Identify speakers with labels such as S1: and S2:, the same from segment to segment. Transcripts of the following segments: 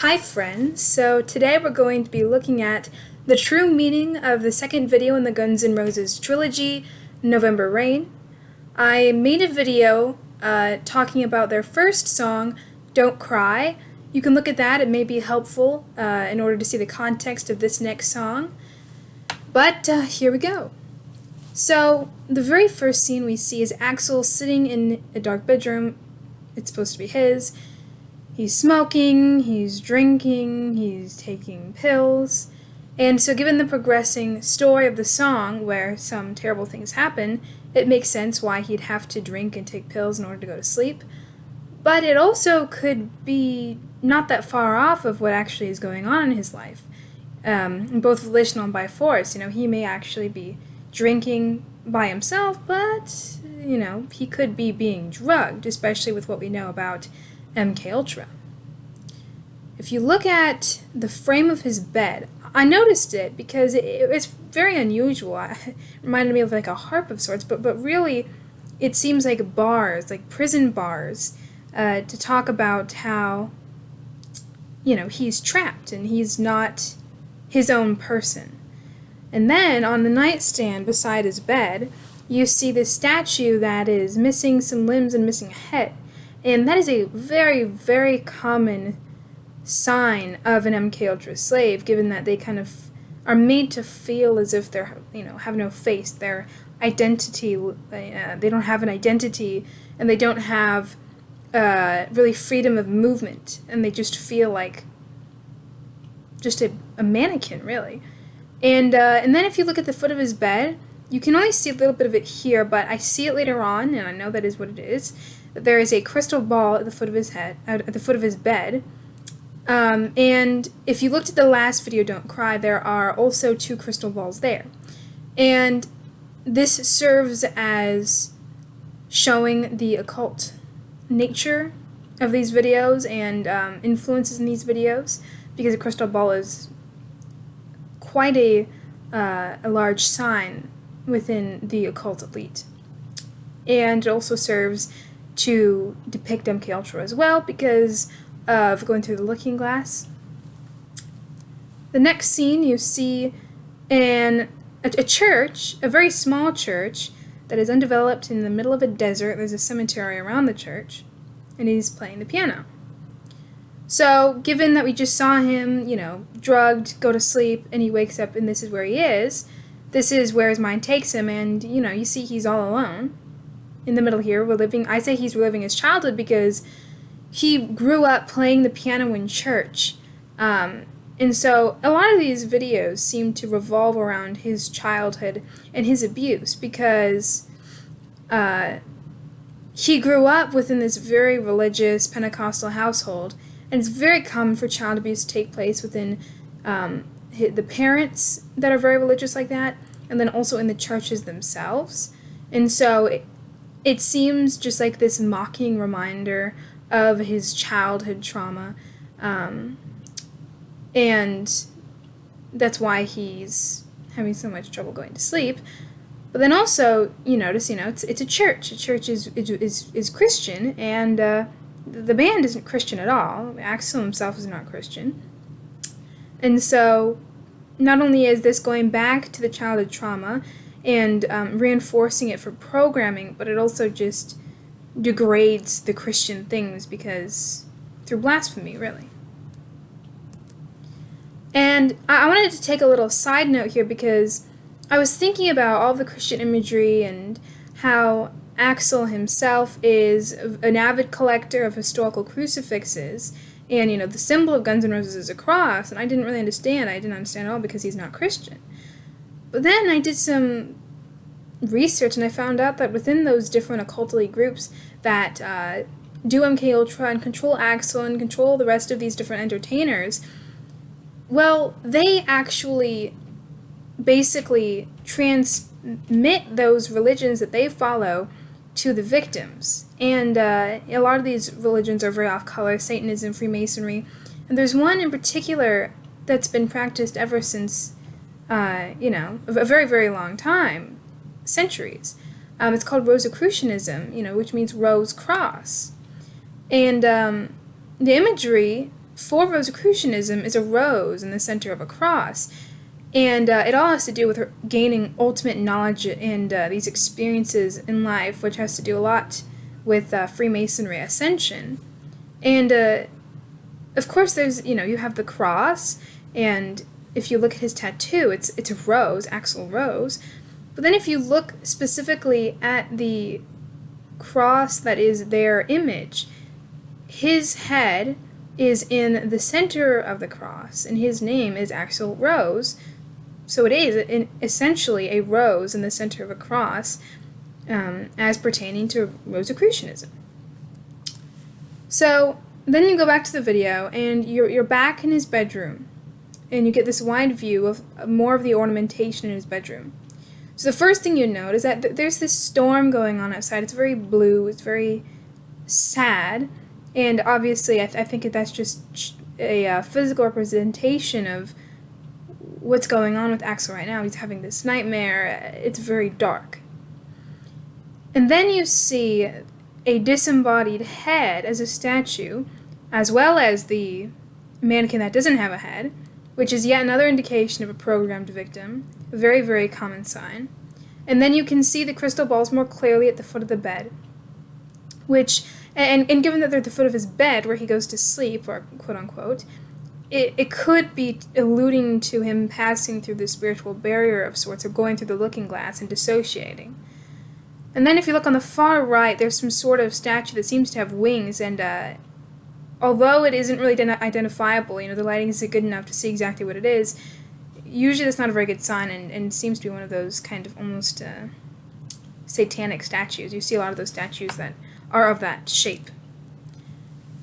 S1: Hi friends, so today we're going to be looking at the true meaning of the second video in the Guns N' Roses trilogy, November Rain. I made a video talking about their first song, Don't Cry. You can look at that, it may be helpful in order to see the context of this next song. But here we go. So, the very first scene we see is Axl sitting in a dark bedroom. It's supposed to be his. He's smoking, he's drinking, he's taking pills. And so given the progressing story of the song where some terrible things happen, it makes sense why he'd have to drink and take pills in order to go to sleep. But it also could be not that far off of what actually is going on in his life, both volitional and by force. He may actually be drinking by himself, but, he could be being drugged, especially with what we know about MKUltra. If you look at the frame of his bed, I noticed it because it's very unusual. It reminded me of like a harp of sorts, but really it seems like bars, like prison bars, to talk about how, he's trapped and he's not his own person. And then on the nightstand beside his bed, you see this statue that is missing some limbs and missing a head. And that is a very, very common sign of an MKUltra slave, given that they kind of are made to feel as if they're, have no face. Their identity, they don't have an identity, and they don't have really freedom of movement, and they just feel like just a mannequin, really. And then if you look at the foot of his bed, you can only see a little bit of it here, but I see it later on, and I know that is what it is. There is a crystal ball at the foot of his head, at the foot of his bed. And if you looked at the last video, Don't Cry, there are also 2 crystal balls there. And this serves as showing the occult nature of these videos and influences in these videos, because a crystal ball is quite a large sign within the occult elite. And it also serves to depict MKUltra as well because of going through the looking glass. The next scene you see a church, a very small church that is undeveloped in the middle of a desert. There's a cemetery around the church, and he's playing the piano. So given that we just saw him, drugged, go to sleep, and he wakes up and this is where he is, this is where his mind takes him, and, you see he's all alone. In the middle here, I say he's reliving his childhood because he grew up playing the piano in church. And so a lot of these videos seem to revolve around his childhood and his abuse because he grew up within this very religious Pentecostal household, and it's very common for child abuse to take place within the parents that are very religious like that, and then also in the churches themselves. And so it seems just like this mocking reminder of his childhood trauma, and that's why he's having so much trouble going to sleep. But then also, you notice, it's a church. A church is Christian, and the band isn't Christian at all. Axl himself is not Christian. And so not only is this going back to the childhood trauma and reinforcing it for programming, but it also just degrades the Christian things because through blasphemy, really. And I wanted to take a little side note here because I was thinking about all the Christian imagery and how Axl himself is an avid collector of historical crucifixes, and the symbol of Guns N' Roses is a cross, and I didn't really understand. I didn't understand at all because he's not Christian. But then I did some research, and I found out that within those different occultly groups that do MKUltra and control Axl and control the rest of these different entertainers, well, they actually basically transmit those religions that they follow to the victims. And a lot of these religions are very off-color: Satanism, Freemasonry, and there's one in particular that's been practiced ever since, a very, very long time. Centuries. It's called Rosicrucianism, which means rose cross. And the imagery for Rosicrucianism is a rose in the center of a cross. And it all has to do with her gaining ultimate knowledge and these experiences in life, which has to do a lot with Freemasonry ascension. And of course, there's, you have the cross, and if you look at his tattoo, it's a rose, Axl Rose. But then if you look specifically at the cross that is their image, his head is in the center of the cross, and his name is Axl Rose. So it is essentially a rose in the center of a cross, as pertaining to Rosicrucianism. So then you go back to the video, and you're back in his bedroom, and you get this wide view of more of the ornamentation in his bedroom. So the first thing you note is that there's this storm going on outside. It's very blue. It's very sad, and obviously I think that's just a physical representation of what's going on with Axl right now. He's having this nightmare. It's very dark. And then you see a disembodied head as a statue, as well as the mannequin that doesn't have a head, which is yet another indication of a programmed victim, a very, very common sign. And then you can see the crystal balls more clearly at the foot of the bed, which, and given that they're at the foot of his bed where he goes to sleep, or quote-unquote, it could be alluding to him passing through the spiritual barrier of sorts, or going through the looking glass and dissociating. And then if you look on the far right, there's some sort of statue that seems to have wings, and although it isn't really identifiable, the lighting isn't good enough to see exactly what it is, usually that's not a very good sign, and seems to be one of those kind of almost satanic statues. You see a lot of those statues that are of that shape.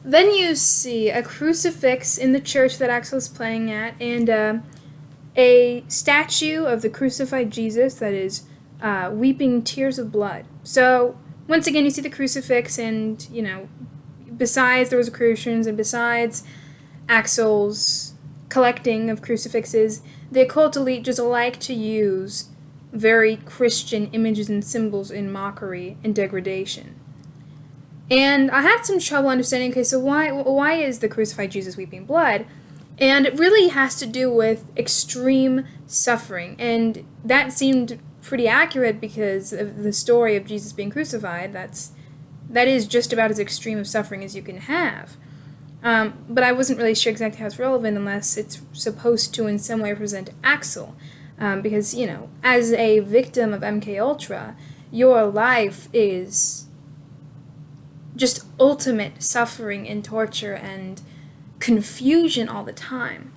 S1: Then you see a crucifix in the church that Axl is playing at, and a statue of the crucified Jesus that is weeping tears of blood. So, once again, you see the crucifix, and, besides the Rosicrucians and besides Axl's collecting of crucifixes, the occult elite just like to use very Christian images and symbols in mockery and degradation. And I had some trouble understanding, okay, so why is the crucified Jesus weeping blood? And it really has to do with extreme suffering, and that seemed pretty accurate because of the story of Jesus being crucified. That is just about as extreme of suffering as you can have. But I wasn't really sure exactly how it's relevant unless it's supposed to in some way represent Axl. Because, as a victim of MKUltra, your life is just ultimate suffering and torture and confusion all the time.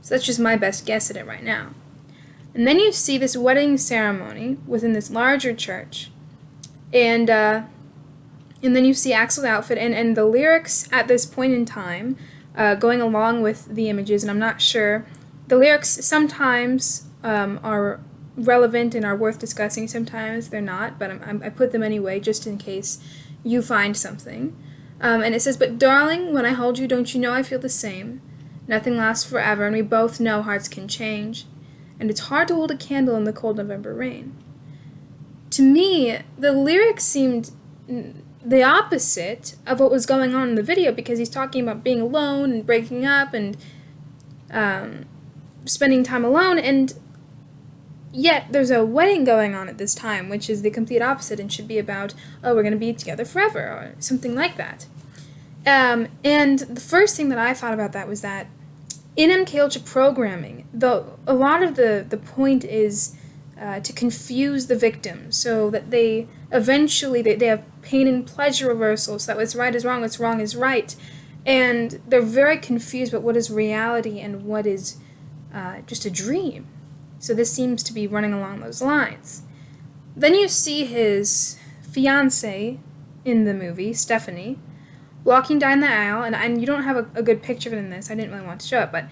S1: So that's just my best guess at it right now. And then you see this wedding ceremony within this larger church. And then you see Axl's outfit and the lyrics at this point in time going along with the images, and I'm not sure. The lyrics sometimes are relevant and are worth discussing, sometimes they're not, but I put them anyway just in case you find something. And it says, "But darling, when I hold you, don't you know I feel the same? Nothing lasts forever, and we both know hearts can change. And it's hard to hold a candle in the cold November rain." To me, the lyrics seemed the opposite of what was going on in the video, because he's talking about being alone and breaking up and spending time alone, and yet there's a wedding going on at this time, which is the complete opposite and should be about, oh, we're going to be together forever, or something like that. And the first thing that I thought about that was that in MKUltra programming, a lot of the point is to confuse the victim so that they eventually they have pain and pleasure reversal, so that what's right is wrong, what's wrong is right. And they're very confused about what is reality and what is just a dream. So this seems to be running along those lines. Then you see his fiancée in the movie, Stephanie, walking down the aisle, and you don't have a good picture of it in this. I didn't really want to show it, but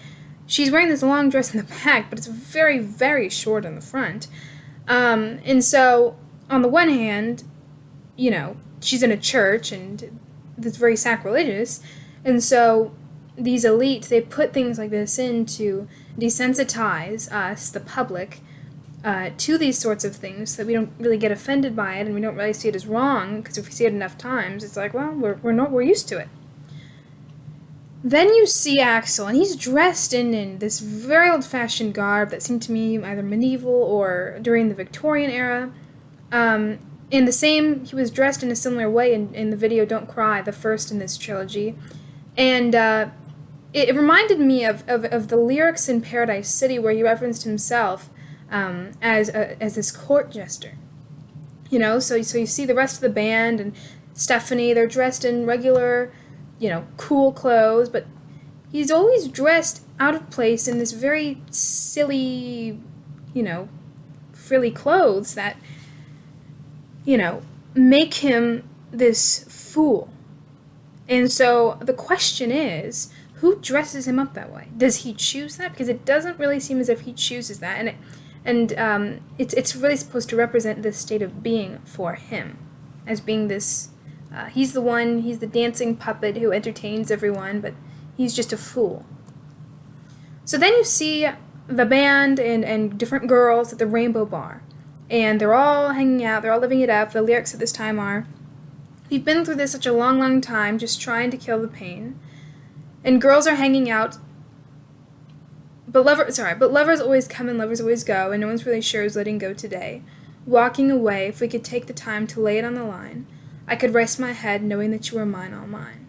S1: she's wearing this long dress in the back, but it's very, very short in the front. And so, on the one hand, she's in a church, and it's very sacrilegious, and so these elite, they put things like this in to desensitize us, the public, to these sorts of things, so that we don't really get offended by it, and we don't really see it as wrong, because if we see it enough times, it's like, well, we're used to it. Then you see Axl, and he's dressed in this very old-fashioned garb that seemed to me either medieval or during the Victorian era. He was dressed in a similar way in the video Don't Cry, the first in this trilogy. And it reminded me of the lyrics in Paradise City where he referenced himself as this court jester. So you see the rest of the band and Stephanie, they're dressed in regular, cool clothes, but he's always dressed out of place in this very silly, frilly clothes that, make him this fool. And so the question is, who dresses him up that way? Does he choose that? Because it doesn't really seem as if he chooses that, and it's really supposed to represent this state of being for him, as being this. He's the dancing puppet who entertains everyone, but he's just a fool. So then you see the band and different girls at the Rainbow Bar, and they're all hanging out, they're all living it up. The lyrics at this time are, "We've been through this such a long, long time, just trying to kill the pain." And girls are hanging out, but lovers always come and lovers always go, and no one's really sure who's letting go today. Walking away, if we could take the time to lay it on the line, I could rest my head knowing that you were mine, all mine.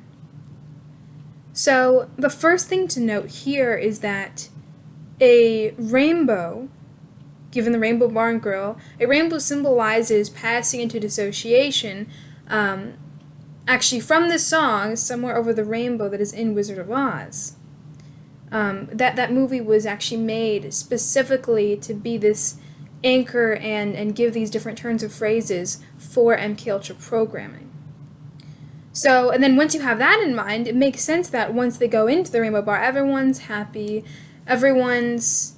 S1: So the first thing to note here is that a rainbow, given the Rainbow Bar and Grill, a rainbow symbolizes passing into dissociation, actually from this song, Somewhere Over the Rainbow, that is in Wizard of Oz. That movie was actually made specifically to be this anchor and give these different turns of phrases for MKUltra programming. So, and then once you have that in mind, it makes sense that once they go into the Rainbow Bar, everyone's happy, everyone's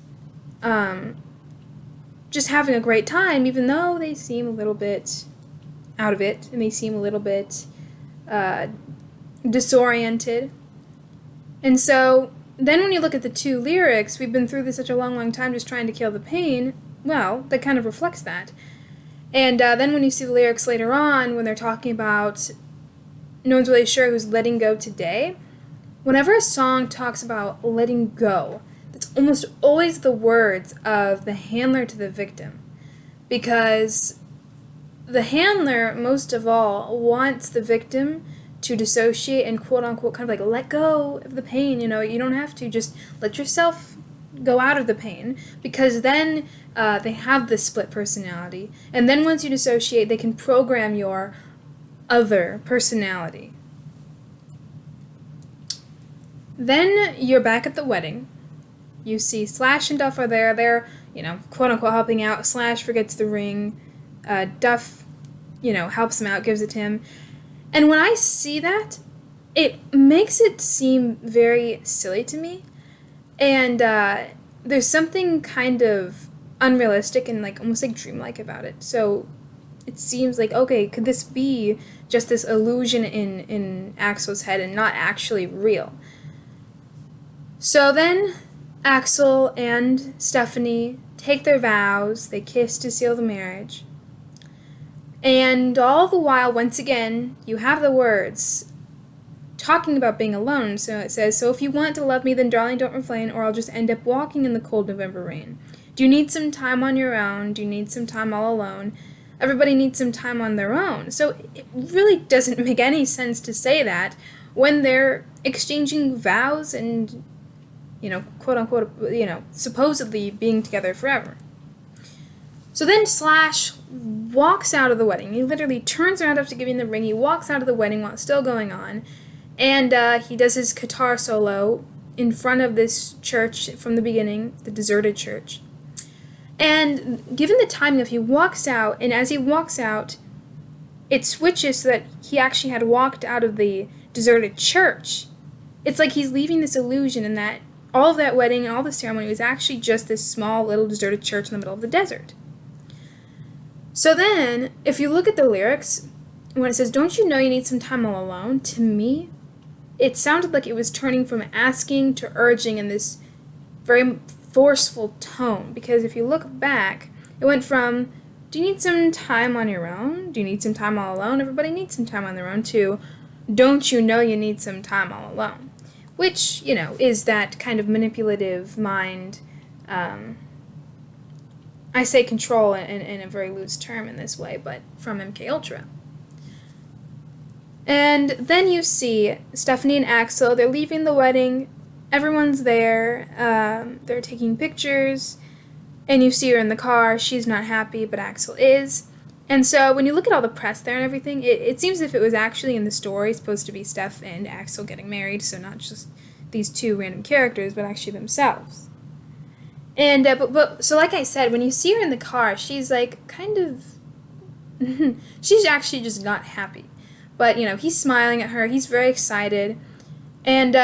S1: just having a great time, even though they seem a little bit out of it, and they seem a little bit disoriented. And so then when you look at the two lyrics, we've been through this such a long, long time just trying to kill the pain, well, that kind of reflects that. And then when you see the lyrics later on, when they're talking about no one's really sure who's letting go today, whenever a song talks about letting go, that's almost always the words of the handler to the victim. Because the handler, most of all, wants the victim to dissociate and quote-unquote kind of like let go of the pain. You don't have to, just let yourself go out of the pain, because then they have this split personality, and then once you dissociate, they can program your other personality. Then you're back at the wedding. You see Slash and Duff are there. They're, quote-unquote helping out. Slash forgets the ring. Duff, helps him out, gives it to him. And when I see that, it makes it seem very silly to me. And there's something kind of unrealistic and almost dreamlike about it. So it seems like, okay, could this be just this illusion in Axl's head and not actually real? So then Axl and Stephanie take their vows, they kiss to seal the marriage. And all the while, once again, you have the words talking about being alone. So it says, "So if you want to love me, then darling, don't refrain, or I'll just end up walking in the cold November rain. Do you need some time on your own? Do you need some time all alone? Everybody needs some time on their own." So it really doesn't make any sense to say that when they're exchanging vows and, quote-unquote, supposedly being together forever. So then Slash walks out of the wedding. He literally turns around after giving the ring. He walks out of the wedding while it's still going on. And he does his guitar solo in front of this church from the beginning, the deserted church. And given the timing of he walks out, and as he walks out, it switches so that he actually had walked out of the deserted church. It's like he's leaving this illusion in that all of that wedding and all the ceremony was actually just this small little deserted church in the middle of the desert. So then, if you look at the lyrics, when it says, "Don't you know you need some time all alone?" to me, it sounded like it was turning from asking to urging in this very forceful tone. Because if you look back, it went from, "Do you need some time on your own? Do you need some time all alone? Everybody needs some time on their own," to, "Don't you know you need some time all alone?" which, is that kind of manipulative mind. I say control in a very loose term in this way, but from MKUltra. And then you see Stephanie and Axl, they're leaving the wedding, everyone's there, they're taking pictures, and you see her in the car, she's not happy, but Axl is. And so when you look at all the press there and everything, it seems as if it was actually in the story supposed to be Steph and Axl getting married, so not just these two random characters, but actually themselves. And, but so like I said, when you see her in the car, she's like kind of, she's actually just not happy. But, he's smiling at her, he's very excited, and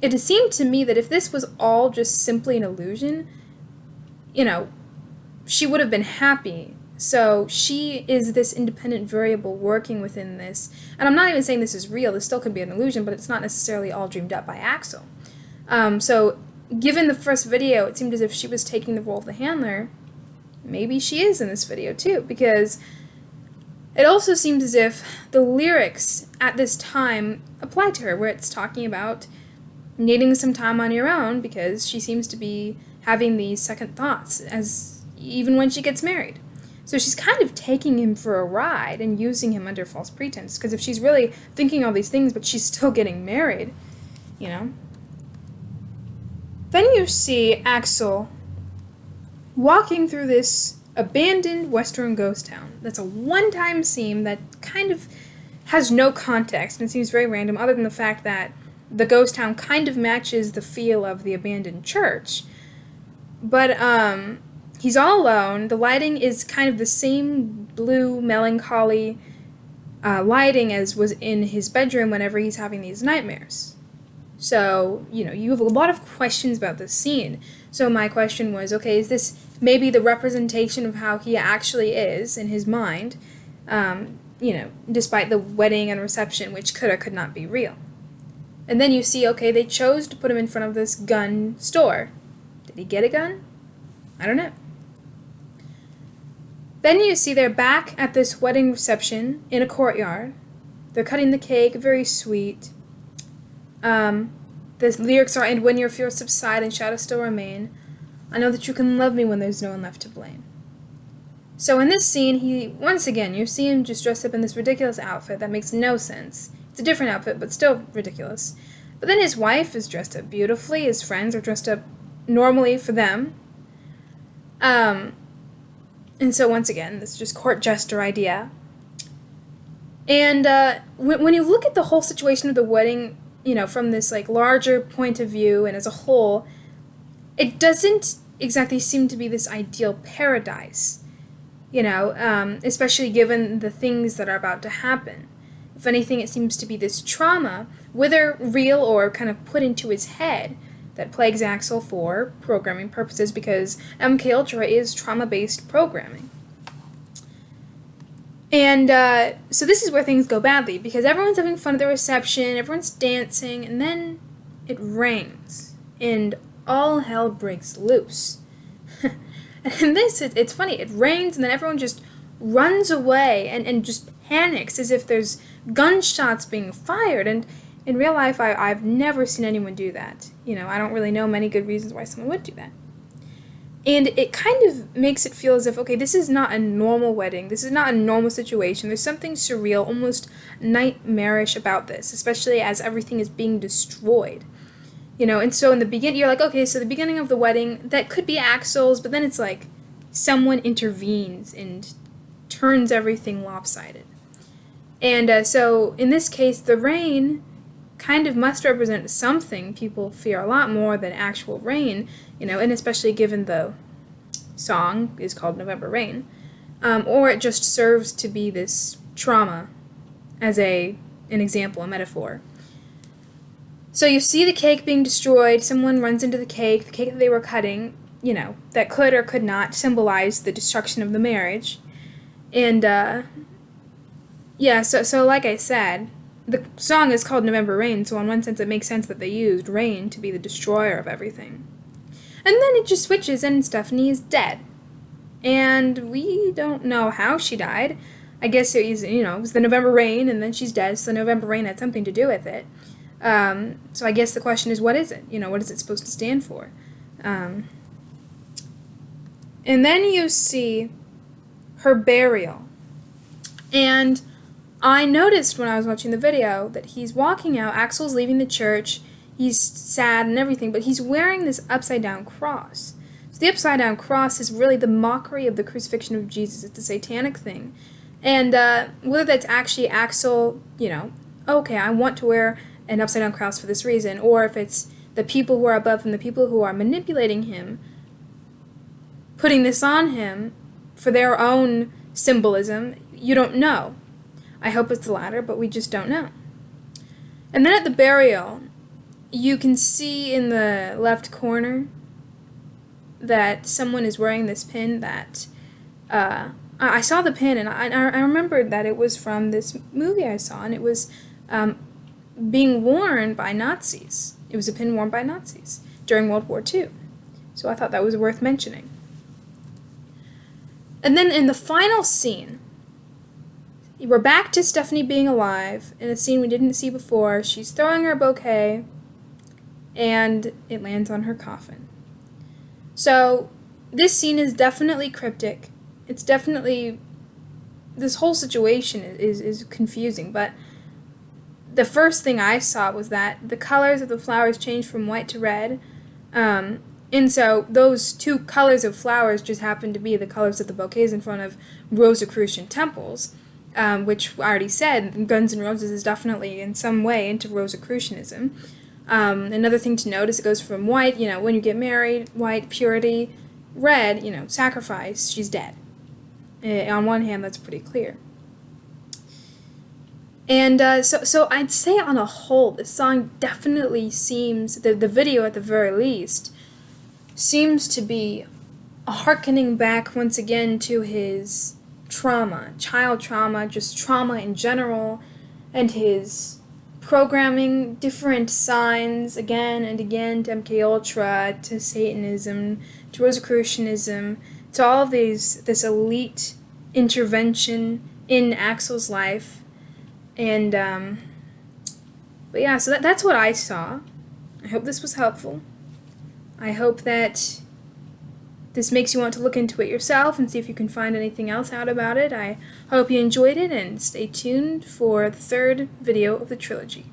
S1: it seemed to me that if this was all just simply an illusion, she would have been happy. So she is this independent variable working within this. And I'm not even saying this is real. This still could be an illusion, but it's not necessarily all dreamed up by Axl. So given the first video, it seemed as if she was taking the role of the handler. Maybe she is in this video too, because it also seems as if the lyrics at this time apply to her, where it's talking about needing some time on your own because she seems to be having these second thoughts even when she gets married. So she's kind of taking him for a ride and using him under false pretense, because if she's really thinking all these things but she's still getting married, Then you see Axl walking through this abandoned western ghost town. That's a one-time scene that kind of has no context and seems very random, other than the fact that the ghost town kind of matches the feel of the abandoned church. But he's all alone. The lighting is kind of the same blue, melancholy lighting as was in his bedroom whenever he's having these nightmares. So, you have a lot of questions about this scene. So my question was, okay, is this maybe the representation of how he actually is in his mind, despite the wedding and reception, which could or could not be real? And then you see, okay, they chose to put him in front of this gun store. Did he get a gun? I don't know. Then you see they're back at this wedding reception in a courtyard. They're cutting the cake, very sweet. The lyrics are, "And when your fears subside and shadows still remain, I know that you can love me when there's no one left to blame." So in this scene, once again, you see him just dressed up in this ridiculous outfit that makes no sense. It's a different outfit, but still ridiculous. But then his wife is dressed up beautifully. His friends are dressed up normally for them. And so once again, this is just court jester idea. And when you look at the whole situation of the wedding, from this larger point of view and as a whole, it doesn't exactly seem to be this ideal paradise, especially given the things that are about to happen. If anything, it seems to be this trauma, whether real or kind of put into his head, that plagues Axl for programming purposes, because MKUltra is trauma-based programming. And so this is where things go badly, because everyone's having fun at the reception, everyone's dancing, and then it rains, and all hell breaks loose. And it's funny, it rains, and then everyone just runs away and just panics as if there's gunshots being fired. And in real life, I've never seen anyone do that. I don't really know many good reasons why someone would do that. And it kind of makes it feel as if, okay, this is not a normal wedding. This is not a normal situation. There's something surreal, almost nightmarish about this, especially as everything is being destroyed. And so in the beginning, you're like, okay, so the beginning of the wedding, that could be Axl's, but then it's like someone intervenes and turns everything lopsided. And so in this case, the rain kind of must represent something people fear a lot more than actual rain, and especially given the song is called November Rain, or it just serves to be this trauma as an example, a metaphor. So you see the cake being destroyed, someone runs into the cake that they were cutting, that could or could not symbolize the destruction of the marriage. And, so like I said, the song is called November Rain, so in one sense it makes sense that they used rain to be the destroyer of everything. And then it just switches and Stephanie is dead. And we don't know how she died. I guess it was the November rain and then she's dead, so the November rain had something to do with it. So I guess the question is, what is it? What is it supposed to stand for? And then you see her burial. And I noticed when I was watching the video that he's walking out, Axl's leaving the church, he's sad and everything, but he's wearing this upside-down cross. So the upside-down cross is really the mockery of the crucifixion of Jesus. It's a satanic thing. And whether that's actually Axl, okay, I want to wear an upside-down cross for this reason, or if it's the people who are above him, the people who are manipulating him, putting this on him for their own symbolism, you don't know. I hope it's the latter, but we just don't know. And then at the burial, you can see in the left corner that someone is wearing this pin that, I saw the pin, and I remembered that it was from this movie I saw, and it was being worn by Nazis. It was a pin worn by Nazis during World War II. So I thought that was worth mentioning. And then in the final scene, we're back to Stephanie being alive in a scene we didn't see before. She's throwing her bouquet, and it lands on her coffin. So this scene is definitely cryptic. It's definitely, this whole situation is confusing, but the first thing I saw was that the colors of the flowers changed from white to red, and so those two colors of flowers just happen to be the colors of the bouquets in front of Rosicrucian temples, which I already said, Guns N' Roses is definitely in some way into Rosicrucianism. Another thing to note is it goes from white, when you get married, white, purity, red, sacrifice, she's dead. On one hand, that's pretty clear. And so I'd say on a whole, the song definitely seems, the video at the very least, seems to be a hearkening back once again to his trauma, child trauma, just trauma in general, and his programming different signs again and again to MKUltra, to Satanism, to Rosicrucianism, to all of this elite intervention in Axl's life. And, but yeah, so that's what I saw. I hope this was helpful. I hope that this makes you want to look into it yourself and see if you can find anything else out about it. I hope you enjoyed it, and stay tuned for the third video of the trilogy.